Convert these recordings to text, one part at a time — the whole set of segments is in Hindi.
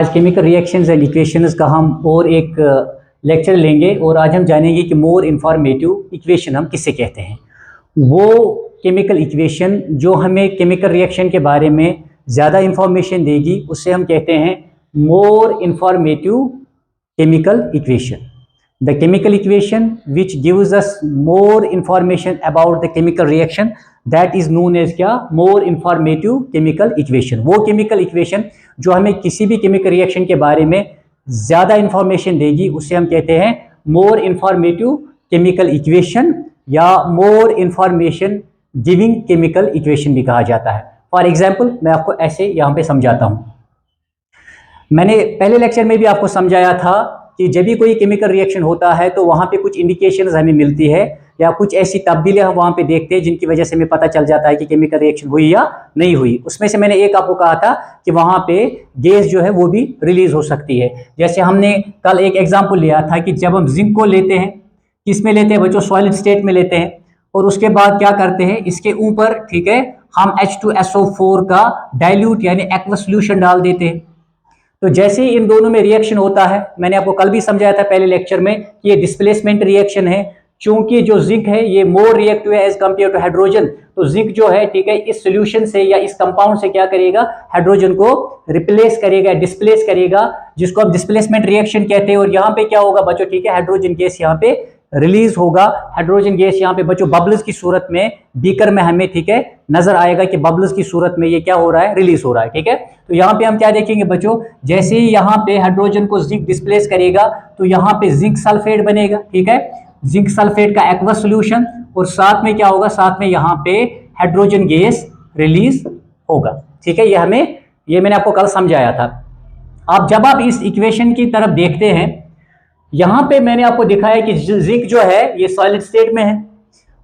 आज केमिकल रिएक्शंस एंड इक्वेशंस का हम और एक लेक्चर लेंगे और आज हम जानेंगे कि मोर इन्फॉर्मेटिव इक्वेशन हम किसे कहते हैं। वो केमिकल इक्वेशन जो हमें केमिकल रिएक्शन के बारे में ज़्यादा इंफॉर्मेशन देगी उससे हम कहते हैं more informative chemical equation. The chemical equation which gives us more information about the chemical reaction that is known as क्या more informative chemical equation। वो chemical equation जो हमें किसी भी chemical reaction के बारे में ज़्यादा information देगी उससे हम कहते हैं more informative chemical equation या more information giving chemical equation भी कहा जाता है। फॉर एग्जाम्पल मैं आपको ऐसे यहाँ पे समझाता हूँ। मैंने पहले लेक्चर में भी आपको समझाया था कि जब भी कोई केमिकल रिएक्शन होता है तो वहाँ पे कुछ इंडिकेशंस हमें मिलती है या कुछ ऐसी तब्दीलियां हम वहाँ पे देखते हैं जिनकी वजह से हमें पता चल जाता है कि केमिकल रिएक्शन हुई या नहीं हुई। उसमें से मैंने एक आपको कहा था कि वहाँ पे गैस जो है वो भी रिलीज हो सकती है। जैसे हमने कल एक एग्जाम्पल लिया था कि जब हम जिंक को लेते हैं, किस में लेते हैं बच्चों, सॉलिड स्टेट में लेते हैं, और उसके बाद क्या करते हैं इसके ऊपर, ठीक है, हम H2SO4 का डाइल्यूट यानी एक्वस सॉल्यूशन डाल देते हैं। तो जैसे ही इन दोनों में रिएक्शन होता है, मैंने आपको कल भी समझाया था पहले लेक्चर में कि ये डिस्प्लेसमेंट रिएक्शन है। क्योंकि जो जिंक है ये मोर रिएक्टिव है एज कंपेयर टू हाइड्रोजन, तो जिंक जो है, ठीक है, इस सॉल्यूशन से या इस कंपाउंड से क्या करेगा, हाइड्रोजन को रिप्लेस करेगा, डिस्प्लेस करेगा, जिसको हम डिस्प्लेसमेंट रिएक्शन कहते हैं। और यहाँ पे क्या होगा बच्चों, ठीक है, हाइड्रोजन गैस यहाँ पे रिलीज होगा। हाइड्रोजन गैस यहाँ पे बच्चों बबल्स की सूरत में बीकर में हमें, ठीक है, नजर आएगा कि बबल्स की सूरत में ये क्या हो रहा है, रिलीज हो रहा है। ठीक है, तो यहाँ पे हम क्या देखेंगे बच्चों, जैसे ही यहाँ पे हाइड्रोजन को जिंक डिस्प्लेस करेगा तो यहाँ पे जिंक सल्फेट बनेगा। ठीक है, जिंक सल्फेट का एक्वस सॉल्यूशन, और साथ में क्या होगा, साथ में यहाँ पे हाइड्रोजन गैस रिलीज होगा। ठीक है, ये मैंने आपको कल समझाया था। अब जब आप इस इक्वेशन की तरफ देखते हैं, यहां पे मैंने आपको दिखाया कि जिंक जो है ये सॉलिड स्टेट में है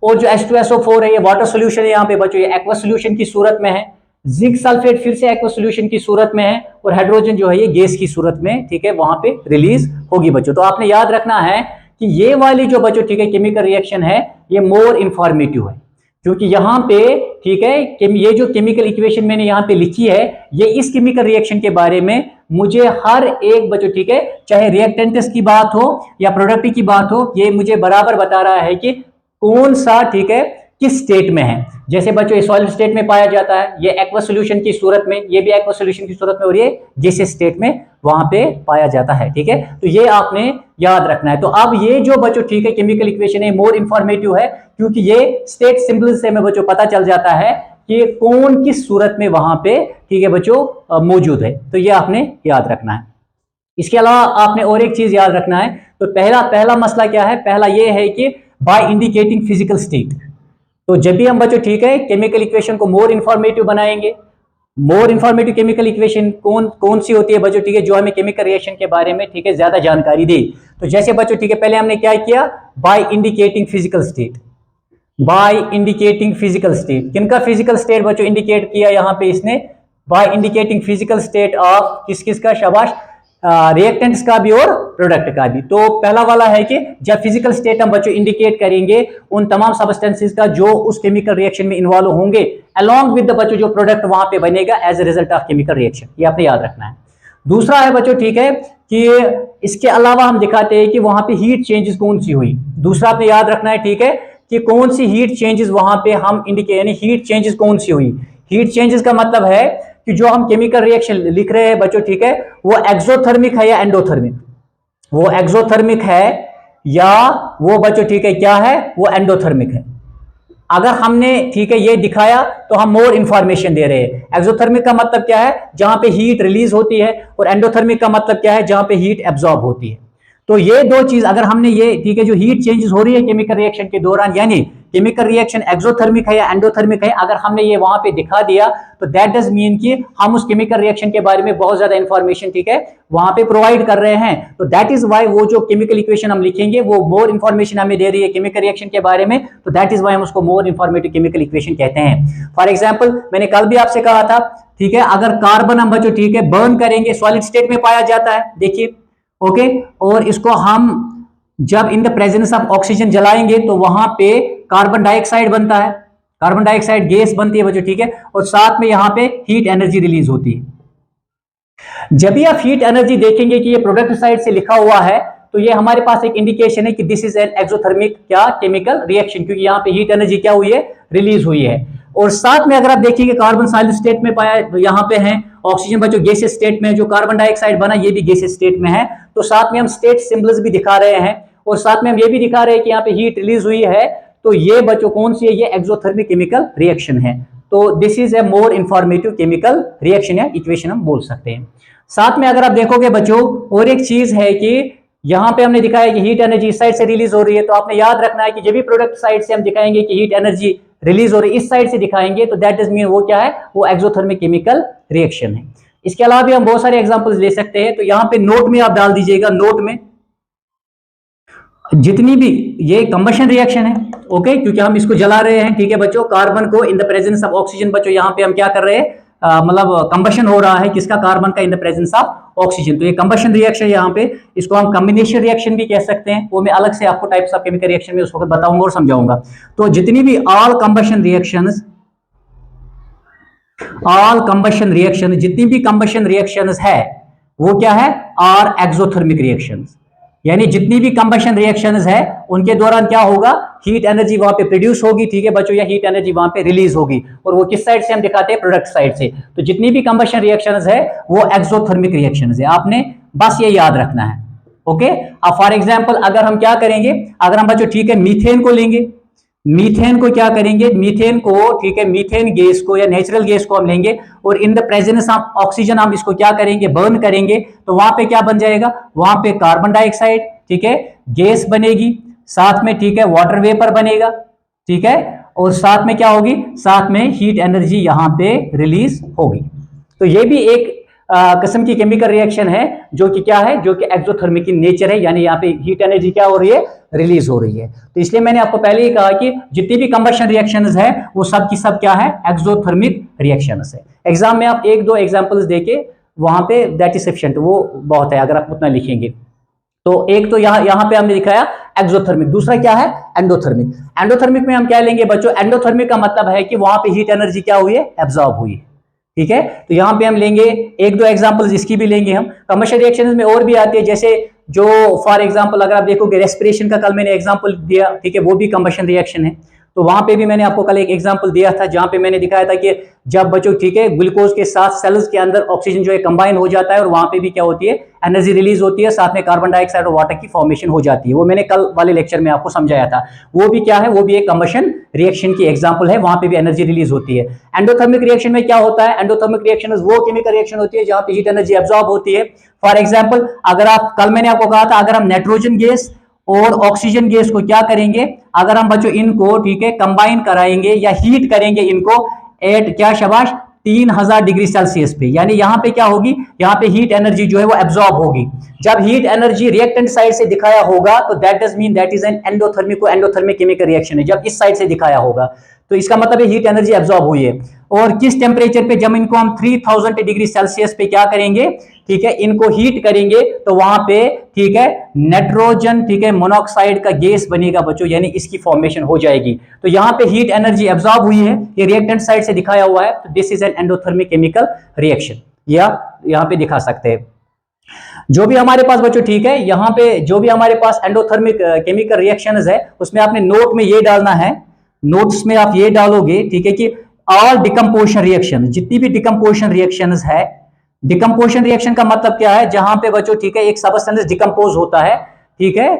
और जो H2SO4 है ये वाटर सॉल्यूशन है, यहाँ पे बच्चों ये एक्वस सॉल्यूशन की सूरत में है। जिंक सल्फेट फिर से एक्वस सॉल्यूशन की सूरत में है और हाइड्रोजन जो है ये गैस की सूरत में, ठीक है, वहां पे रिलीज होगी बच्चों। तो आपने याद रखना है कि ये वाली जो बच्चों, ठीक है, केमिकल रिएक्शन है ये मोर इंफॉर्मेटिव है, क्योंकि यहाँ पे, ठीक है, ये जो केमिकल इक्वेशन मैंने यहाँ पे लिखी है ये इस केमिकल रिएक्शन के बारे में मुझे हर एक बच्चों, ठीक है, चाहे रिएक्टेंट्स की बात हो या प्रोडक्ट की बात हो, ये मुझे बराबर बता रहा है कि कौन सा, ठीक है, किस स्टेट में है। जैसे बच्चों ये सॉलिड स्टेट में पाया जाता है, ये एक्वस सॉल्यूशन की सूरत में, ये भी एक्वस सॉल्यूशन की सूरत में, और ये गैसियस स्टेट में वहां पे पाया जाता है। ठीक है, तो ये आपने याद रखना है। तो अब ये जो बच्चों, ठीक है, केमिकल इक्वेशन है मोर इंफॉर्मेटिव है, क्योंकि ये स्टेट सिंबल से हमें बच्चों पता चल जाता है कि कौन किस सूरत में वहां पे, ठीक है बच्चों, मौजूद है। तो ये आपने याद रखना है। इसके अलावा आपने और एक चीज याद रखना है। तो पहला मसला क्या है, पहला ये है कि बाय इंडिकेटिंग फिजिकल स्टेट। तो जब भी हम बच्चों, ठीक है, केमिकल इक्वेशन को मोर इंफॉर्मेटिव बनाएंगे, मोर इंफॉर्मेटिव केमिकल इक्वेशन कौन सी होती है बच्चों, ठीक है, जो हमें केमिकल रिएक्शन के बारे में, ठीक है, ज्यादा जानकारी दे। तो जैसे बच्चों, ठीक है, पहले हमने क्या किया, by indicating physical state, by indicating physical state. किनका फिजिकल स्टेट बच्चों इंडिकेट किया यहाँ पे इसने, by indicating physical state of किस का, शाबाश, रिएक्टेंट्स का भी और प्रोडक्ट का भी। तो पहला वाला है कि जब फिजिकल स्टेट हम बच्चों इंडिकेट करेंगे उन तमाम सब्सटेंसेस का जो उस केमिकल रिएक्शन में इन्वॉल्व होंगे अलोंग विद द बच्चों जो प्रोडक्ट वहां पे बनेगा as a result of chemical reaction, ये आपने याद रखना है। दूसरा है बच्चों, ठीक है, कि इसके अलावा हम दिखाते हैं कि वहां पे हीट चेंजेस कौन सी हुई। दूसरा आपने याद रखना है, ठीक है, कि कौन सी हीट चेंजेस वहां पे हम इंडिकेट, यानी हीट चेंजेस कौन सी हुई। हीट चेंजेस का मतलब है कि जो हम केमिकल रिएक्शन लिख रहे हैं बच्चों, ठीक है, वो एक्सोथर्मिक है या एंडोथर्मिक, वो एक्सोथर्मिक है या वो बच्चों, ठीक है, क्या है, वो एंडोथर्मिक है। अगर हमने, ठीक है, ये दिखाया तो हम मोर इंफॉर्मेशन दे रहे हैं। एक्सोथर्मिक का मतलब क्या है, जहां पे हीट रिलीज होती है, और एंडोथर्मिक का मतलब क्या है, जहां पे हीट एब्जॉर्ब होती है। तो ये दो चीज अगर हमने ये, ठीक है, जो हीट चेंजेस हो रही है केमिकल रिएक्शन के दौरान, यानी केमिकल रिएक्शन एक्सोथर्मिक है या एंडोथर्मिक है, अगर हमने ये वहां पे दिखा दिया तो दैट डज मीन कि हम उस केमिकल रिएक्शन के बारे में बहुत ज्यादा इंफॉर्मेशन, ठीक है, वहां पे प्रोवाइड कर रहे हैं। तो दैट इज वाई वो जो केमिकल इक्वेशन हम लिखेंगे वो मोर इंफॉर्मेशन हमें दे रही है केमिकल रिएक्शन के बारे में। तो दैट इज वाई हम उसको मोर इंफॉर्मेटिव केमिकल इक्वेशन कहते हैं। फॉर एग्जाम्पल मैंने कल भी आपसे कहा था, ठीक है, अगर कार्बन हम बच्चों, ठीक है, बर्न करेंगे, सॉलिड स्टेट में पाया जाता है, देखिए, ओके, और इसको हम जब in the presence of oxygen जलाएंगे तो वहां पे कार्बन डाइऑक्साइड बनता है, कार्बन डाइऑक्साइड गैस बनती है बच्चों, ठीक है, और साथ में यहाँ पे हीट एनर्जी रिलीज होती है। जब भी आप हीट एनर्जी देखेंगे कि ये प्रोडक्ट साइड से लिखा हुआ है, तो ये हमारे पास एक इंडिकेशन है कि दिस इज एन एक्सोथर्मिक क्या केमिकल रिएक्शन, क्योंकि यहाँ पे हीट एनर्जी क्या हुई है, रिलीज हुई है। और साथ में अगर आप देखिए कार्बन सॉलिड स्टेट में पाया, तो यहाँ पे है ऑक्सीजन बच्चों गैसेस स्टेट में, जो कार्बन डाइऑक्साइड बना ये भी गैसेस स्टेट में है। तो साथ में हम स्टेट सिंबल्स भी दिखा रहे हैं और साथ में हम ये भी दिखा रहे हैं कि यहाँ पे हीट रिलीज हुई है। तो ये बच्चों कौन सी है, ये एक्सोथर्मिक केमिकल रिएक्शन है। तो this is a more informative chemical reaction या इक्वेशन हम बोल सकते हैं। साथ में अगर आप देखोगे बच्चों, और एक चीज है कि यहां पे हमने दिखाया कि हीट एनर्जी इस साइड से रिलीज हो रही है, तो आपने याद रखना है कि जब भी प्रोडक्ट साइड से हम दिखाएंगे कि हीट एनर्जी रिलीज हो रही है, इस साइड से दिखाएंगे, तो दैट इज मीन वो क्या है, वो एक्सोथर्मिक केमिकल रिएक्शन है। इसके अलावा भी हम बहुत सारे एग्जांपल्स ले सकते हैं। तो यहाँ पे नोट में आप डाल दीजिएगा, नोट में जितनी भी ये कंबशन रिएक्शन है, ओके, क्योंकि हम इसको जला रहे हैं, ठीक है बच्चों, कार्बन को इन द प्रेजेंस ऑफ ऑक्सीजन। बच्चों यहाँ पे हम क्या कर रहे हैं, मतलब कंबशन हो रहा है किसका, कार्बन का, इन द प्रेजेंस ऑफ ऑक्सीजन। तो ये कंबशन रिएक्शन यहाँ पे, इसको हम कॉम्बिनेशन रिएक्शन भी कह सकते हैं। वो मैं अलग से आपको टाइप्स ऑफ केमिकल रिएक्शन में उस वक्त बताऊंगा और समझाऊंगा। तो जितनी भी ऑल कंबशन रिएक्शन, जितनी भी कंबशन रिएक्शंस है वो क्या है, आर एक्सोथर्मिक रिएक्शंस। यानी जितनी भी कंबशन रिएक्शंस है उनके दौरान क्या होगा, हीट एनर्जी वहां पे प्रोड्यूस होगी, ठीक है बच्चों, या हीट एनर्जी वहां पे रिलीज होगी। और वो किस साइड से हम दिखाते हैं, प्रोडक्ट साइड से। तो जितनी भी कंबशन रिएक्शंस है वो एक्सोथर्मिक रिएक्शंस है, आपने बस ये याद रखना है। ओके, अब फॉर एग्जांपल अगर हम क्या करेंगे, अगर हम बच्चों ठीक है मीथेन को लेंगे, मीथेन को क्या करेंगे, मीथेन को, ठीक है, मीथेन गैस को या नेचुरल गैस को हम लेंगे और इन द प्रेजेंस ऑफ ऑक्सीजन हम इसको क्या करेंगे, बर्न करेंगे। तो वहां पे क्या बन जाएगा, वहां पे कार्बन डाइऑक्साइड, ठीक है, गैस बनेगी, साथ में ठीक है वाटर वेपर बनेगा, ठीक है, और साथ में क्या होगी, साथ में हीट एनर्जी यहां पे रिलीज होगी। तो ये भी एक किस्म की केमिकल रिएक्शन है जो कि क्या है, जो कि एक्सोथर्मिक इन नेचर है, यानी यहाँ पे हीट एनर्जी क्या हो रही है, रिलीज हो रही है। तो इसलिए मैंने आपको पहले ही कहा कि जितनी भी कंबशन रिएक्शंस है वो सब की सब क्या है, एक्सोथर्मिक रिएक्शंस है। एग्जाम में आप एक दो एग्जांपल्स देके वहां पे दैट इज सफिशिएंट, वो बहुत है अगर आप उतना लिखेंगे। तो एक तो यहां पे हमने दिखाया एक्सोथर्मिक, दूसरा क्या है, एंडोथर्मिक। एंडोथर्मिक में हम क्या लेंगे बच्चों, एंडोथर्मिक का मतलब है कि वहां पे हीट एनर्जी क्या हुई है, एब्जॉर्ब हुई है, ठीक है। तो यहां पे हम लेंगे एक दो एग्जांपल्स, इसकी भी लेंगे हम। कमर्शियल रिएक्शंस में और भी आती है, जैसे जो फॉर एग्जांपल अगर आप देखोगे रेस्पिरेशन का, कल मैंने एग्जांपल दिया, ठीक है, वो भी कंबशन रिएक्शन है। तो वहां पे भी मैंने आपको कल एक एग्जांपल दिया था जहां पे मैंने दिखाया था कि जब बच्चों ठीक है ग्लूकोज के साथ सेल्स के अंदर ऑक्सीजन जो है कंबाइन हो जाता है और वहां पे भी क्या होती है, एनर्जी रिलीज होती है, साथ में कार्बन डाइऑक्साइड और वाटर की फॉर्मेशन हो जाती है। वो मैंने कल वाले लेक्चर में आपको समझाया था। वो भी क्या है, वो भी एक कंबशन रिएक्शन की एग्जांपल है, वहां पे भी एनर्जी रिलीज होती है। एंडोथर्मिक रिएक्शन में क्या होता है, एंडोथर्मिक रिएक्शन वो केमिकल रिएक्शन होती है जहां पे हीट एनर्जी एब्जॉर्ब होती है। फॉर एग्जांपल अगर आप, कल मैंने आपको कहा था, अगर हम नाइट्रोजन गैस और ऑक्सीजन गैस को क्या करेंगे, अगर हम बच्चों इनको ठीक है कंबाइन कराएंगे या हीट करेंगे इनको एट क्या शाबाश 3000 डिग्री सेल्सियस पे, यानी यहां पे क्या होगी, यहां पे हीट एनर्जी जो है वो एब्जॉर्ब होगी। जब हीट एनर्जी रिएक्टेंट साइड से दिखाया होगा तो that does mean that is an endothermic, को एंडोथर्मिक केमिकल रिएक्शन है जब इस साइड से दिखाया होगा। तो इसका मतलब है हीट एनर्जी एब्जॉर्ब हुई है। और किस टेम्परेचर पे, जब इनको हम 3000 डिग्री सेल्सियस पे क्या करेंगे, ठीक है, इनको हीट करेंगे, तो वहां पे ठीक है नाइट्रोजन, ठीक है, मोनोऑक्साइड का गैस बनेगा बच्चों, यानी इसकी फॉर्मेशन हो जाएगी। तो यहां पे हीट एनर्जी एब्जॉर्ब हुई है, ये रिएक्टेंट साइड से दिखाया हुआ है, तो this is an endothermic chemical reaction, या यहां पे दिखा सकते हैं। जो भी हमारे पास बच्चों ठीक है, यहां पे जो भी हमारे पास एंडोथर्मिक केमिकल रिएक्शंस है उसमें आपने नोट में ये डालना है, नोट्स में आप ये डालोगे, ठीक है, कि ऑल डिकम्पोजिशन रिएक्शन, जितनी भी डिकम्पोजिशन रिएक्शंस है, डिकम्पोजिशन रिएक्शन का मतलब क्या है, जहां पे बच्चों ठीक है एक सबस्टेंस डिकम्पोज होता है, ठीक है,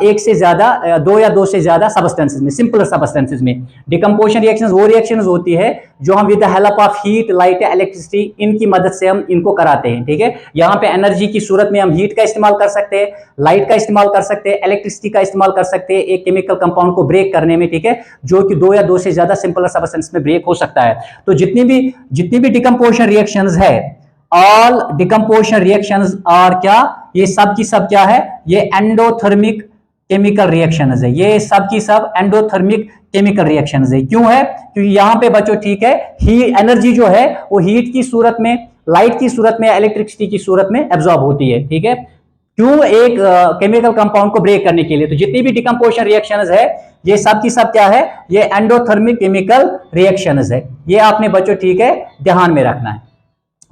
एक से ज्यादा, दो या दो से ज्यादा सबस्टेंसेस में, सिंपल सबस्टेंसेस में। डिकम्पोजिशन रिएक्शंस वो रिएक्शंस होती है जो हम with the help of heat, light, electricity, इनकी मदद से हम इनको कराते हैं, ठीक है। यहाँ पे एनर्जी की सूरत में हम हीट का इस्तेमाल कर सकते हैं, लाइट का इस्तेमाल कर सकते हैं, इलेक्ट्रिसिटी का इस्तेमाल कर सकते हैं एक केमिकल कंपाउंड को ब्रेक करने में, ठीक है, जो कि दो या दो से ज्यादा सिंपल सबस्टेंस में ब्रेक हो सकता है। तो जितनी भी डिकम्पोजिशन रिएक्शंस है, ऑल डिकम्पोजिशन रिएक्शंस आर क्या, ये सब की सब क्या है, ये एंडोथर्मिक केमिकल रिएक्शंस है, ये सब की सब एंडोथर्मिक केमिकल रिएक्शंस है। क्यों है, क्योंकि यहां पे बच्चों ठीक है हीट एनर्जी जो है वो हीट की सूरत में, लाइट की सूरत में, इलेक्ट्रिसिटी की सूरत में एब्जॉर्ब होती है, ठीक है, क्यों, एक केमिकल कंपाउंड को ब्रेक करने के लिए। तो जितनी भी डिकम्पोजिशन रिएक्शंस है ये सब की सब क्या है, ये एंडोथर्मिक केमिकल रिएक्शंस है। ये आपने बच्चों ठीक है ध्यान में रखना है।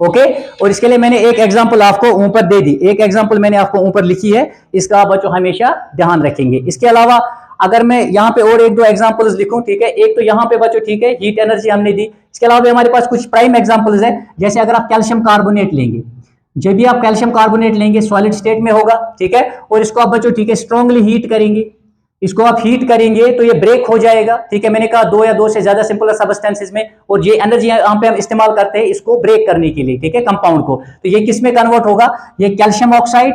ओके। और इसके लिए मैंने एक एग्जांपल आपको ऊपर दे दी, एक एग्जांपल मैंने आपको ऊपर लिखी है, इसका आप बच्चों हमेशा ध्यान रखेंगे। इसके अलावा अगर मैं यहाँ पे और एक दो एग्जांपल्स लिखूं, ठीक है, एक तो यहाँ पे बच्चों ठीक है हीट एनर्जी हमने दी, इसके अलावा हमारे पास कुछ प्राइम एग्जांपल्स है, जैसे अगर आप कैल्शियम कार्बोनेट लेंगे, जब भी आप कैल्शियम कार्बोनेट लेंगे सॉलिड स्टेट में होगा, ठीक है, और इसको आप बच्चों ठीक है स्ट्रांगली हीट करेंगे, इसको आप हीट करेंगे तो ये ब्रेक हो जाएगा, ठीक है, मैंने कहा दो या दो से ज्यादा सिंपल सब्सटेंसेस में, और ये एनर्जी यहाँ पे हम इस्तेमाल करते हैं इसको ब्रेक करने के लिए, ठीक है, कंपाउंड को, तो ये किस में कन्वर्ट होगा, ये कैल्शियम ऑक्साइड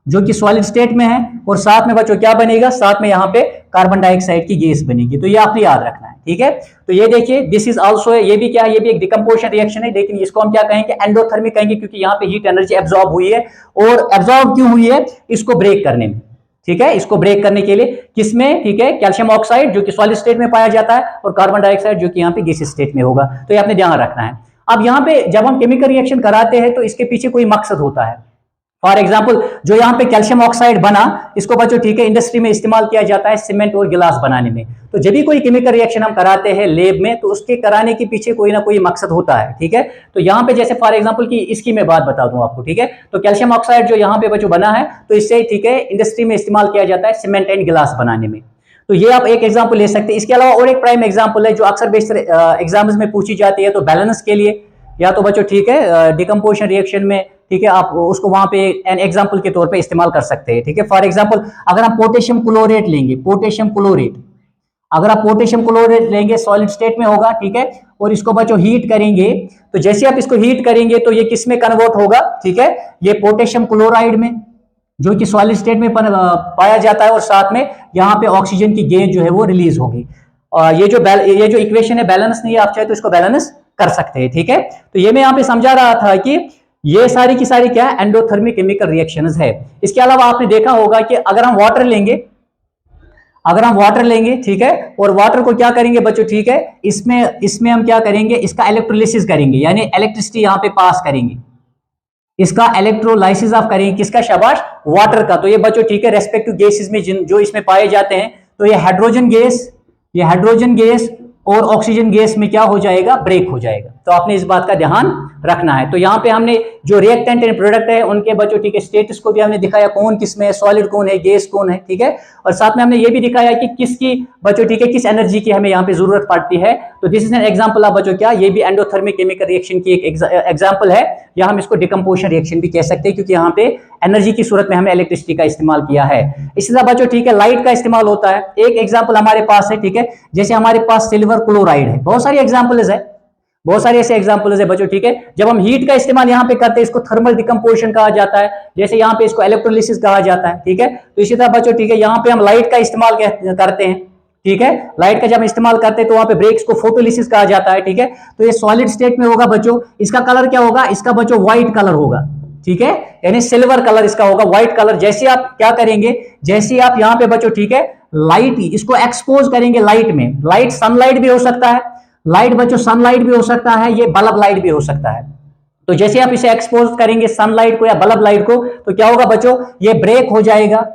जो कि सॉलिड स्टेट में है, और साथ में बच्चों क्या बनेगा, साथ में यहाँ पे कार्बन डाइऑक्साइड की गैस बनेगी, तो ये आपने याद रखना है, ठीक है। तो ये देखिए दिस इज आल्सो, ये भी क्या है, ये भी एक डिकम्पोजिशन रिएक्शन है, लेकिन इसको हम क्या कहेंगे, एंडोथर्मिक कहेंगे, क्योंकि यहाँ पे हीट एनर्जी एब्जॉर्ब हुई है, और एब्जॉर्ब क्यों हुई है, इसको ब्रेक करने में, ठीक है, इसको ब्रेक करने के लिए किसमें, ठीक है, कैल्शियम ऑक्साइड जो कि सॉलिड स्टेट में पाया जाता है, और कार्बन डाइऑक्साइड जो कि यहाँ पे गैस स्टेट में होगा, तो ये आपने ध्यान रखना है। अब यहाँ पे जब हम केमिकल रिएक्शन कराते हैं तो इसके पीछे कोई मकसद होता है। फॉर एग्जाम्पल जो यहाँ पे कैल्शियम ऑक्साइड बना, इसको बच्चों ठीक है इंडस्ट्री में इस्तेमाल किया जाता है सीमेंट और गिलास बनाने में, तो जब भी कोई केमिकल रिएक्शन हम कराते हैं लैब में, तो उसके कराने के पीछे कोई ना कोई मकसद होता है, ठीक है। तो यहाँ पे जैसे फॉर एग्जाम्पल की इसकी मैं बात बता दूं आपको, ठीक है, तो कैल्शियम ऑक्साइड जो यहाँ पे बच्चों बना है, तो इससे ठीक है इंडस्ट्री में इस्तेमाल किया जाता है सीमेंट एंड गिलास बनाने में, तो ये आप एक एग्जाम्पल ले सकते हैं। इसके अलावा और एक प्राइम एग्जाम्पल है जो अक्सर बेशतर एग्जाम्स में पूछी जाती है, तो बैलेंस के लिए, या तो बच्चों ठीक है डिकम्पोजिशन रिएक्शन में, ठीक है, आप उसको वहां पे एन एग्जांपल के तौर पे इस्तेमाल कर सकते हैं, ठीक है। फॉर एग्जांपल अगर हम पोटेशियम क्लोरेट लेंगे, पोटेशियम क्लोरेट, अगर आप पोटेशियम क्लोरेट लेंगे सॉलिड स्टेट में होगा, ठीक है, और इसको बच्चों हीट करेंगे, तो जैसे आप इसको हीट करेंगे तो ये किस में कन्वर्ट होगा, ठीक है, ये पोटेशियम क्लोराइड में, जो कि सॉलिड स्टेट में पाया जाता है, और साथ में यहाँ पे ऑक्सीजन की गैस जो है वो रिलीज होगी। और ये जो इक्वेशन है बैलेंस नहीं है, आप चाहे तो इसको बैलेंस कर सकते हैं, ठीक है। तो ये मैं यहाँ पे समझा रहा था कि ये सारी की सारी क्या है, एंडोथर्मिक केमिकल रिएक्शंस है। इसके अलावा आपने देखा होगा कि अगर हम वाटर लेंगे, अगर हम वाटर लेंगे, ठीक है, और वाटर को क्या करेंगे बच्चों, ठीक है, इसमें हम क्या करेंगे, इसका इलेक्ट्रोलिसिस करेंगे, यानी इलेक्ट्रिसिटी यहाँ पे पास करेंगे, इसका इलेक्ट्रोलाइसिस आप करेंगे, किसका, शाबाश, वाटर का। तो ये बच्चों ठीक है रेस्पेक्टिव गैसेस में जो इसमें पाए जाते हैं, तो ये हाइड्रोजन गैस और ऑक्सीजन गैस में क्या हो जाएगा, ब्रेक हो जाएगा। तो आपने इस बात का ध्यान रखना है। तो यहाँ पे हमने जो रिएक्टेंट एंड प्रोडक्ट है उनके बच्चों ठीक है स्टेटस को भी हमने दिखाया, कौन किसमें है, सॉलिड कौन है, गैस कौन है, ठीक है, और साथ में हमने ये भी दिखाया कि किसकी बच्चों ठीक है किस एनर्जी की हमें यहाँ पे जरूरत पड़ती है। तो this is an example of बच्चों क्या, ये भी एंडोथर्मिक केमिकल रिएक्शन की एक एग्जांपल है, या हम इसको डिकम्पोजिशन रिएक्शन भी कह सकते हैं, क्योंकि यहाँ पे एनर्जी की सूरत में हमने इलेक्ट्रिसिटी का इस्तेमाल किया है। इसी तरह बच्चों ठीक है लाइट का इस्तेमाल होता है। एक एग्जांपल हमारे पास है, ठीक है, जैसे हमारे पास सिल्वर क्लोराइड है, बहुत सारी एग्जांपल्स है, बहुत सारे ऐसे एग्जांपल्स है बच्चों, ठीक है। जब हम हीट का इस्तेमाल यहाँ पे करते हैं इसको थर्मल डिकम्पोजिशन कहा जाता है, जैसे यहाँ पे इसको इलेक्ट्रोलिसिस कहा जाता है, ठीक है। तो इसी तरह बच्चों ठीक है यहाँ पे हम लाइट का इस्तेमाल करते हैं, ठीक है, लाइट का जब इस्तेमाल करते हैं तो वहां पे ब्रेक्स को फोटोलिसिस कहा जाता है, ठीक है। तो ये सॉलिड स्टेट में होगा बच्चों, इसका कलर क्या होगा, इसका बच्चों व्हाइट कलर होगा, ठीक है, यानी सिल्वर कलर इसका होगा, व्हाइट कलर। जैसे आप क्या करेंगे, जैसे आप यहाँ पे बच्चों ठीक है लाइट इसको एक्सपोज करेंगे लाइट में, लाइट सनलाइट भी हो सकता है, लाइट बच्चों सनलाइट भी हो सकता है, ये बल्ब लाइट भी हो सकता है। तो जैसे आप इसे एक्सपोज करेंगे सनलाइट को या बल्ब लाइट को, तो क्या होगा बच्चों, ये ब्रेक हो जाएगा,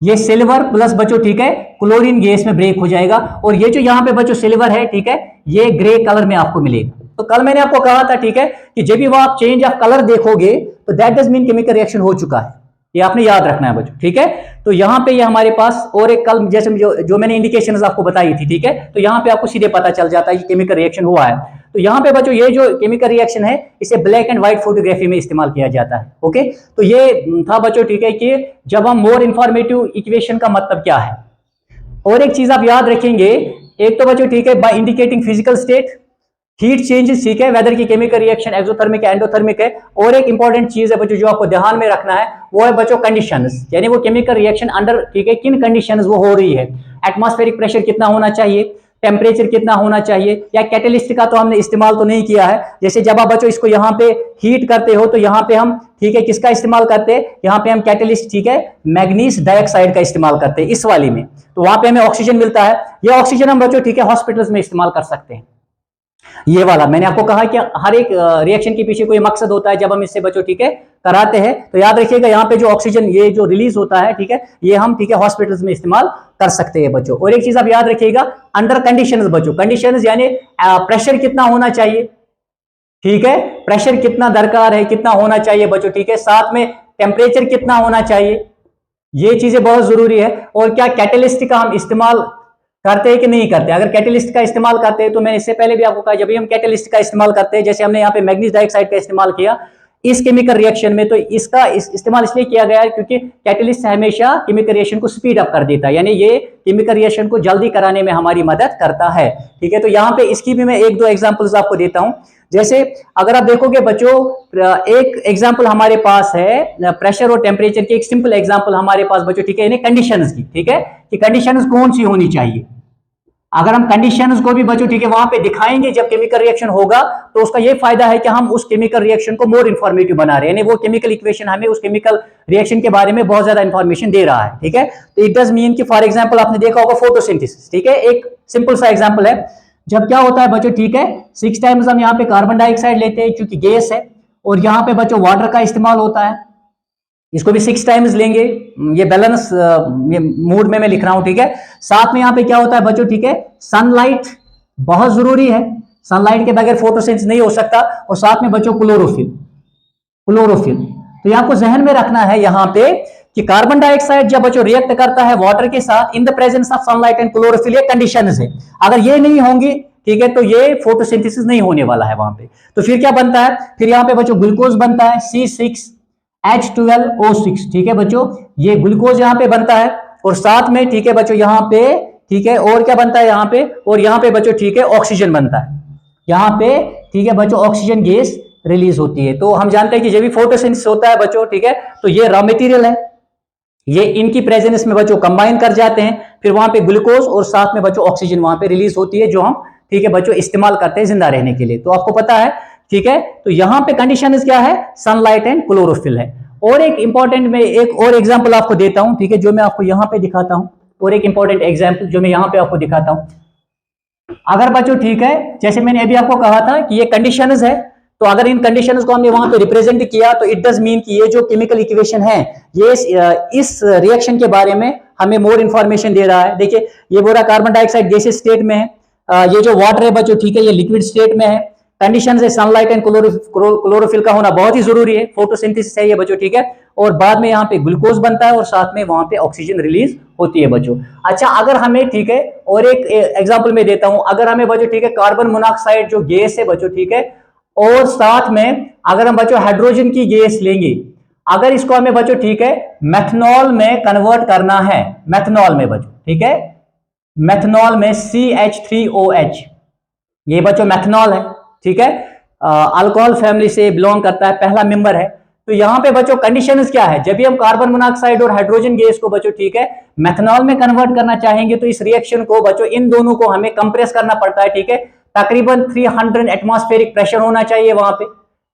ये सिल्वर प्लस बच्चों ठीक है क्लोरीन गैस में ब्रेक हो जाएगा, और ये जो यहाँ पे बच्चों सिल्वर है, ठीक है, ये ग्रे कलर में आपको मिलेगा। तो कल मैंने आपको कहा था, ठीक है, कि जब भी वो आप चेंज ऑफ कलर देखोगे तो that does mean chemical reaction हो चुका है, ये आपने याद रखना है बच्चों, ठीक है। तो यहाँ पे ये हमारे पास और एक कल जैसे जो मैंने इंडिकेशंस आपको बताई थी, ठीक है, तो यहाँ पे आपको सीधे पता चल जाता है कि केमिकल रिएक्शन हुआ है। तो यहाँ पे बच्चों ये जो केमिकल रिएक्शन है इसे ब्लैक एंड व्हाइट फोटोग्राफी में इस्तेमाल किया जाता है, ओके। तो ये था बच्चों ठीक है कि जब हम मोर इंफॉर्मेटिव इक्वेशन का मतलब क्या है। और एक चीज आप याद रखेंगे, एक तो बच्चों ठीक है by indicating physical state, heat changes, ठीक है, वेदर की केमिकल रिएक्शन एक्सोथर्मिक है एंडोथर्मिक है। और एक इंपॉर्टेंट चीज है बच्चों जो आपको ध्यान में रखना है, वो है बच्चों कंडीशंस, यानी वो केमिकल रिएक्शन अंडर ठीक है किन कंडीशंस वो हो रही है, एटमॉस्फेरिक प्रेशर कितना होना चाहिए, टेम्परेचर कितना होना चाहिए, या कैटलिस्ट का तो हमने इस्तेमाल तो नहीं किया है। जैसे जब आप बच्चों इसको यहाँ पे हीट करते हो तो यहाँ पे हम ठीक है किसका इस्तेमाल करते हैं, यहाँ पे हम कैटलिस्ट ठीक है मैग्नीज डाइऑक्साइड का इस्तेमाल करते हैं इस वाली में, तो वहां पे हमें ऑक्सीजन मिलता है। ये ऑक्सीजन हम बच्चों ठीक है हॉस्पिटल्स में इस्तेमाल कर सकते हैं। ये वाला मैंने आपको कहा कि हर एक रिएक्शन के पीछे कोई मकसद होता है, जब हम इससे बच्चों ठीक है कराते हैं तो याद रखिएगा यहाँ पे जो ऑक्सीजन ये जो रिलीज होता है, ठीक है, ये हम ठीक है हॉस्पिटल्स में इस्तेमाल कर सकते हैं बच्चों। और एक चीज आप याद रखिएगा अंडर कंडीशंस बच्चों, कंडीशंस यानी प्रेशर कितना होना चाहिए, ठीक है, प्रेशर कितना दरकार है, कितना होना चाहिए बच्चों, ठीक है, साथ में टेम्परेचर कितना होना चाहिए, ये चीजें बहुत जरूरी है। और क्या कैटलिस्ट का हम इस्तेमाल करते हैं कि नहीं करते। अगर कैटलिस्ट का इस्तेमाल करते हैं तो मैंने इससे पहले भी आपको कहा, जब भी हम कैटलिस्ट का इस्तेमाल करते हैं, जैसे हमने यहाँ पे मैग्नीज डाइऑक्साइड का इस्तेमाल किया इस केमिकल रिएक्शन में, तो इसका इस्तेमाल इसलिए किया गया है क्योंकि कैटलिस्ट हमेशा केमिकल रिएक्शन को स्पीड अप कर देता है, यानी ये केमिकल रिएक्शन को जल्दी कराने में हमारी मदद करता है। ठीक है, तो यहाँ पे इसकी भी मैं एक दो एग्जांपल्स आपको देता हूं। जैसे अगर आप देखोगे बच्चों, एक एग्जांपल हमारे पास है प्रेशर और टेम्परेचर की, एक सिंपल एग्जांपल हमारे पास बच्चों, ठीक है, यानी कंडीशंस की, ठीक है, कि कंडीशंस कौन सी होनी चाहिए। अगर हम कंडीशंस को भी बच्चों, ठीक है, वहां पे दिखाएंगे जब केमिकल रिएक्शन होगा, तो उसका ये फायदा है कि हम उस केमिकल रिएक्शन को मोर इंफॉर्मेटिव बना रहे हैं, यानी वो केमिकल इक्वेशन हमें उस केमिकल रिएक्शन के बारे में बहुत ज्यादा इंफॉर्मेशन दे रहा है। ठीक है, तो इट डज मीन कि फॉर एग्जांपल आपने देखा होगा फोटोसिंथेसिस, ठीक है, एक सिंपल सा एग्जांपल है। जब क्या होता है बच्चों, ठीक है, 6 टाइम्स हम यहाँ पे कार्बन डाइऑक्साइड लेते हैं क्योंकि गैस है, और यहाँ पे बच्चों वाटर का इस्तेमाल होता है, इसको भी 6 टाइम्स लेंगे, ये बैलेंस मूड में मैं लिख रहा हूं। ठीक है, साथ में यहाँ पे क्या होता है बच्चों, ठीक है, सनलाइट बहुत जरूरी है, सनलाइट के बगैर फोटोसिंथेसिस नहीं हो सकता, और साथ में बच्चों क्लोरोफिल, क्लोरोफिल। तो ये आपको जहन में रखना है यहाँ पे कि कार्बन डाइऑक्साइड जब बच्चों रिएक्ट करता है वाटर के साथ इन the presence of sunlight and chlorophyll, ये कंडीशंस है, अगर ये नहीं होंगी, ठीक है, तो ये फोटोसिंथेसिस नहीं होने वाला है वहां पे। तो फिर क्या बनता है, फिर यहाँ पे बच्चों ग्लूकोज बनता है C6H12O6, ठीक है बच्चों, ये ग्लूकोज यहाँ पे बनता है, और साथ में, ठीक है बच्चों, यहाँ पे, ठीक है, और क्या बनता है यहाँ पे, और यहाँ पे बच्चों, ठीक है, ऑक्सीजन बनता है यहाँ पे, ठीक है बच्चों, ऑक्सीजन गैस रिलीज होती है। तो हम जानते हैं कि जब भी फोटोसिंथेसिस होता है बच्चों, ठीक है, तो ये रॉ मटेरियल है, ये इनकी प्रेजेंस में बच्चों कंबाइन कर जाते हैं, फिर वहां पे ग्लूकोज और साथ में बच्चों ऑक्सीजन वहां पे रिलीज होती है, जो हम, ठीक है बच्चों, इस्तेमाल करते हैं जिंदा रहने के लिए। तो आपको पता है, ठीक है, तो यहाँ पे कंडीशन क्या है, सनलाइट एंड क्लोरोफिल है। और एक इंपॉर्टेंट में एक और एग्जाम्पल आपको देता हूं, ठीक है, जो मैं आपको यहाँ पे दिखाता हूं, और एक इंपॉर्टेंट एग्जाम्पल जो मैं यहाँ पे आपको दिखाता हूं। अगर बच्चों, ठीक है, जैसे मैंने अभी आपको कहा था कि ये कंडीशंस है, तो अगर इन कंडीशंस को हमने वहां पे रिप्रेजेंट किया, तो इट डज मीन कि ये जो केमिकल इक्वेशन है, ये इस रिएक्शन के बारे में हमें मोर इंफॉर्मेशन दे रहा है। देखिए, ये बोरा कार्बन डाइऑक्साइड गैसेस स्टेट में है, ये जो वाटर है बच्चों, ठीक है, ये लिक्विड स्टेट में है। कंडीशंस है सनलाइट एंड क्लोरोफिल का होना बहुत ही जरूरी है, फोटोसिंथेसिस है ये बच्चों, ठीक है, और बाद में यहाँ पे ग्लूकोज बनता है, और साथ में वहां पे ऑक्सीजन रिलीज होती है बच्चों। अच्छा, अगर हमें, ठीक है, और एक एग्जांपल में देता हूं, अगर हमें बच्चों, ठीक है, कार्बन मोनोऑक्साइड जो गैस है बच्चों, ठीक है, और साथ में अगर हम बच्चों हाइड्रोजन की गैस लेंगे, अगर इसको हमें बच्चों, ठीक है, मेथनॉल में कन्वर्ट करना है, मेथनॉल में बच्चों, ठीक है, मेथनॉल में CH3OH, ये बच्चों मेथनॉल है, ठीक है, अल्कोहल फैमिली से बिलोंग करता है, पहला मेंबर है। तो यहाँ पे बच्चों कंडीशंस क्या है, जब भी हम कार्बन मोनोऑक्साइड और हाइड्रोजन गैस को बच्चों, ठीक है, मेथनॉल में कन्वर्ट करना चाहेंगे, तो इस रिएक्शन को बच्चों, इन दोनों को हमें कंप्रेस करना पड़ता है, ठीक है, तकरीबन 300 एटमॉस्फेरिक प्रेशर होना चाहिए वहां पे,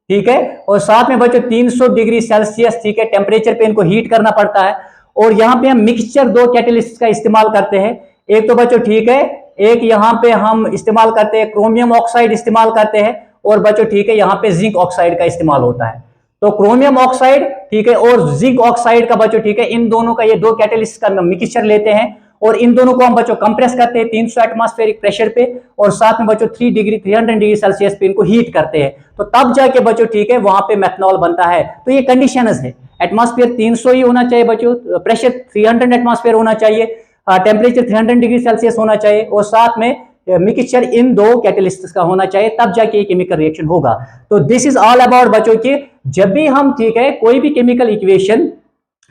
ठीक है, और साथ में बच्चों 300 डिग्री सेल्सियस, ठीक है, टेम्परेचर पे इनको हीट करना पड़ता है। और यहाँ पे हम मिक्सचर दो कैटलिस्ट का इस्तेमाल करते हैं, एक तो बच्चों, ठीक है, एक यहाँ पे हम इस्तेमाल करते हैं क्रोमियम ऑक्साइड इस्तेमाल करते हैं, और बच्चों, ठीक है, यहाँ पे जिंक ऑक्साइड का इस्तेमाल होता है। तो क्रोमियम ऑक्साइड, ठीक है, और जिंक ऑक्साइड का बच्चों, ठीक है, इन दोनों का, ये दो कैटलिस्ट का मिक्सचर लेते हैं, और इन दोनों को हम बच्चों कंप्रेस करते हैं 300 एटमॉस्फेरिक प्रेशर पे, और साथ में बच्चों 300 डिग्री सेल्सियस पे इनको हीट करते हैं, तो तब जाके बच्चों, ठीक है, वहां पे मेथनॉल बनता है। तो ये कंडीशंस है, एटमॉस्फेयर 300 ही होना चाहिए बच्चों, प्रेशर 300 एटमॉस्फेयर होना चाहिए, टेम्परेचर 300 डिग्री सेल्सियस होना चाहिए, और साथ में मिक्सचर इन दो कैटलिस्ट का होना चाहिए, तब जाके ये केमिकल रिएक्शन होगा। तो दिस इज ऑल अबाउट बच्चों की, जब भी हम, ठीक है, कोई भी केमिकल इक्वेशन,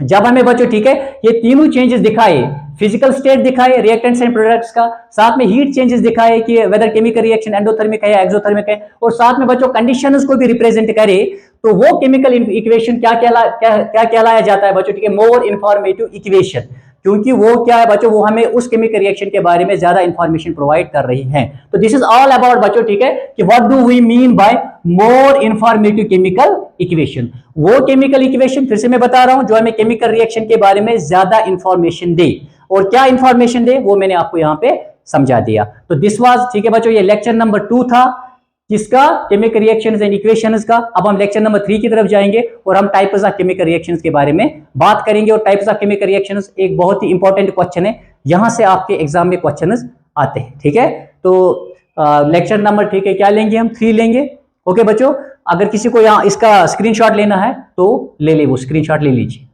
जब हमें बच्चों, ठीक है, ये तीनों चेंजेस दिखाए, फिजिकल स्टेट दिखाए रिएक्टेंट्स एंड प्रोडक्ट्स का, साथ में हीट चेंजेस दिखाए कि वेदर केमिकल रिएक्शन एंडोथर्मिक है या एक्सोथर्मिक है, और साथ में बच्चों कंडीशंस को भी रिप्रेजेंट करे, तो वो केमिकल इक्वेशन क्या कहलाया जाता है बच्चों, ठीक है, मोर इंफॉर्मेटिव इक्वेशन, क्योंकि वो क्या है बच्चों, वो हमें उस केमिकल रिएक्शन के बारे में ज्यादा इंफॉर्मेशन प्रोवाइड कर रही है। तो दिस इज ऑल अबाउट बच्चों, ठीक है, कि what do we mean by more informative chemical equation. वो केमिकल इक्वेशन, फिर से मैं बता रहा हूं, जो हमें केमिकल रिएक्शन के बारे में ज्यादा इंफॉर्मेशन दे, और क्या इंफॉर्मेशन दे वो मैंने आपको यहाँ पे समझा दिया। तो दिस वाज, ठीक है बच्चों, ये लेक्चर नंबर 2 था, किसका, केमिकल रिएक्शंस एंड इक्वेशंस का। अब हम लेक्चर नंबर 3 की तरफ जाएंगे, और हम टाइप्स ऑफ केमिकल रिएक्शंस के बारे में बात करेंगे। और टाइप्स ऑफ केमिकल रिएक्शंस एक बहुत ही इंपॉर्टेंट क्वेश्चन है, यहां से आपके एग्जाम में क्वेश्चन आते हैं, ठीक है। तो लेक्चर नंबर, ठीक है, क्या लेंगे हम, 3 लेंगे। ओके बच्चों, अगर किसी को यहाँ इसका स्क्रीनशॉट लेना है तो ले ले, वो स्क्रीनशॉट ले लीजिए।